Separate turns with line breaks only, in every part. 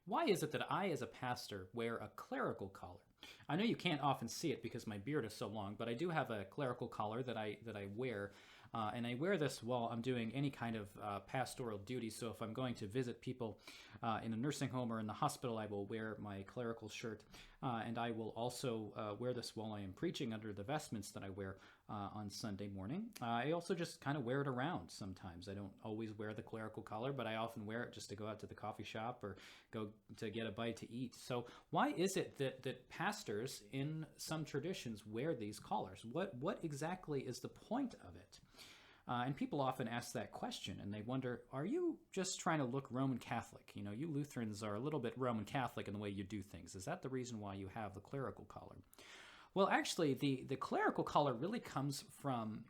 Why is it that I, as a pastor, wear a clerical collar? I know you can't often see it because my beard is so long, but I do have a clerical collar that I wear, and I wear this while I'm doing any kind of pastoral duty. So if I'm going to visit people in a nursing home or in the hospital, I will wear my clerical shirt, and I will also wear this while I am preaching under the vestments that I wear on Sunday morning. I also just kind of wear it around sometimes. I don't always wear the clerical collar, but I often wear it just to go out to the coffee shop or go to get a bite to eat. So why is it that pastors in some traditions wear these collars? What exactly is the point of it? And people often ask that question and they wonder, are you just trying to look Roman Catholic? You know, you Lutherans are a little bit Roman Catholic in the way you do things. Is that the reason why you have the clerical collar? Well, actually, the clerical collar really comes from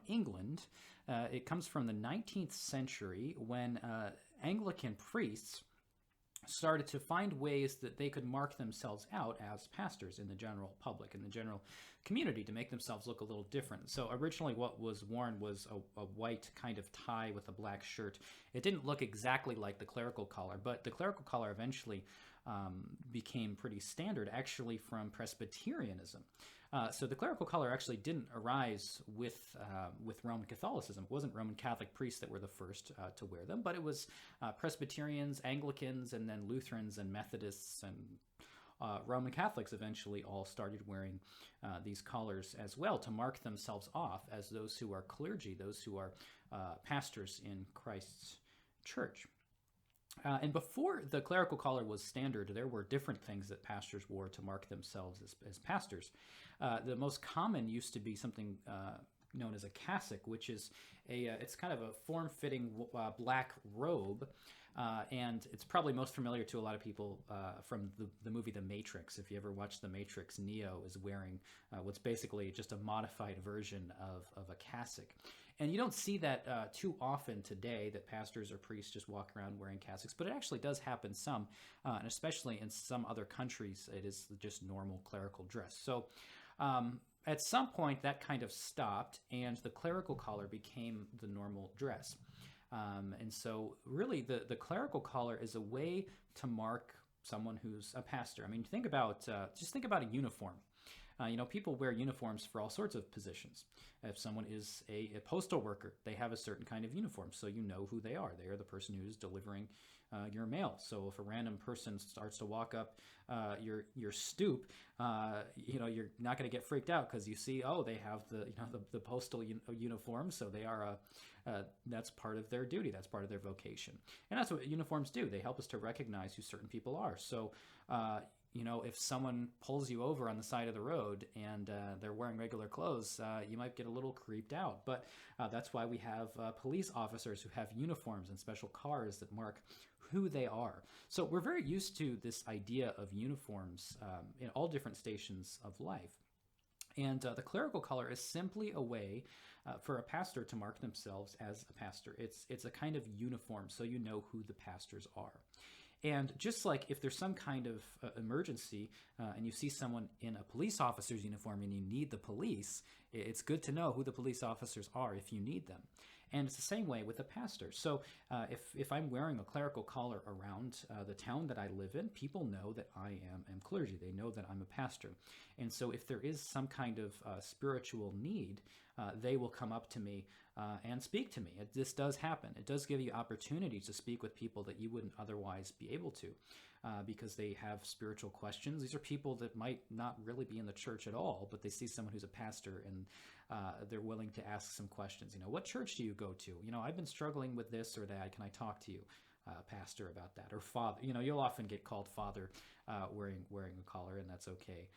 England. It comes from the 19th century when Anglican priests started to find ways that they could mark themselves out as pastors in the general public, in the general community, to make themselves look a little different. So originally what was worn was a white kind of tie with a black shirt. It didn't look exactly like the clerical collar, but the clerical collar eventually became pretty standard, actually, from Presbyterianism. So the clerical collar actually didn't arise with Roman Catholicism. It wasn't Roman Catholic priests that were the first to wear them, but it was Presbyterians, Anglicans, and then Lutherans and Methodists and Roman Catholics eventually all started wearing these collars as well to mark themselves off as those who are clergy, those who are pastors in Christ's church. And before the clerical collar was standard, there were different things that pastors wore to mark themselves as pastors. The most common used to be something known as a cassock, which is it's kind of a form-fitting black robe, and it's probably most familiar to a lot of people from the movie The Matrix. If you ever watched The Matrix, Neo is wearing what's basically just a modified version of a cassock. And you don't see that too often today, that pastors or priests just walk around wearing cassocks, but it actually does happen some, and especially in some other countries, it is just normal clerical dress. So at some point, that kind of stopped, and the clerical collar became the normal dress. And so really the clerical collar is a way to mark someone who's a pastor. I mean, just think about a uniform. People wear uniforms for all sorts of positions. If someone is a postal worker, they have a certain kind of uniform, so you know who they are. They are the person who's delivering your mail. So if a random person starts to walk up your stoop, you're not going to get freaked out because you see, oh, they have the postal uniform, so they are that's part of their duty. That's part of their vocation, and that's what uniforms do. They help us to recognize who certain people are. So. If someone pulls you over on the side of the road and they're wearing regular clothes, you might get a little creeped out. But that's why we have police officers who have uniforms and special cars that mark who they are. So we're very used to this idea of uniforms in all different stations of life. And the clerical collar is simply a way for a pastor to mark themselves as a pastor. It's a kind of uniform, so you know who the pastors are. And just like if there's some kind of emergency and you see someone in a police officer's uniform and you need the police, it's good to know who the police officers are if you need them. And it's the same way with a pastor. So if I'm wearing a clerical collar around the town that I live in, people know that I am clergy. They know that I'm a pastor. And so if there is some kind of spiritual need, they will come up to me and speak to me. This does happen. It does give you opportunities to speak with people that you wouldn't otherwise be able to because they have spiritual questions. These are people that might not really be in the church at all, but they see someone who's a pastor and they're willing to ask some questions. What church do you go to? I've been struggling with this or that. Can I talk to you, pastor, about that? Or father. You'll often get called father wearing a collar, and that's okay,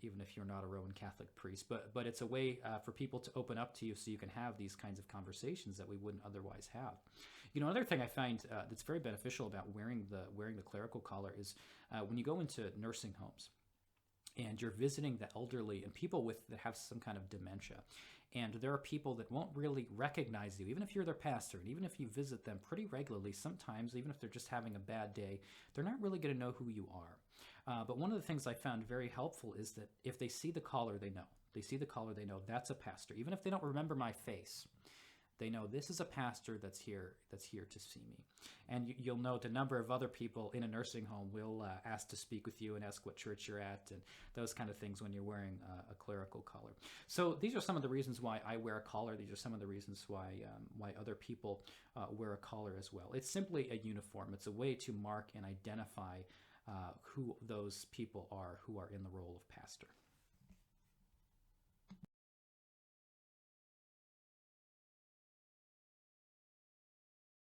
even if you're not a Roman Catholic priest. But it's a way for people to open up to you so you can have these kinds of conversations that we wouldn't otherwise have. Another thing I find that's very beneficial about wearing the clerical collar is when you go into nursing homes and you're visiting the elderly and people that have some kind of dementia. And there are people that won't really recognize you, even if you're their pastor, and even if you visit them pretty regularly, sometimes, even if they're just having a bad day, they're not really going to know who you are. But one of the things I found very helpful is that if they see the collar, they know. They see the collar, they know that's a pastor. Even if they don't remember my face, They know this is a pastor that's here to see me. And you'll note a number of other people in a nursing home will ask to speak with you and ask what church you're at and those kind of things when you're wearing a clerical collar. So these are some of the reasons why I wear a collar. These are some of the reasons why other people wear a collar as well. It's simply a uniform. It's a way to mark and identify who those people are who are in the role of pastor.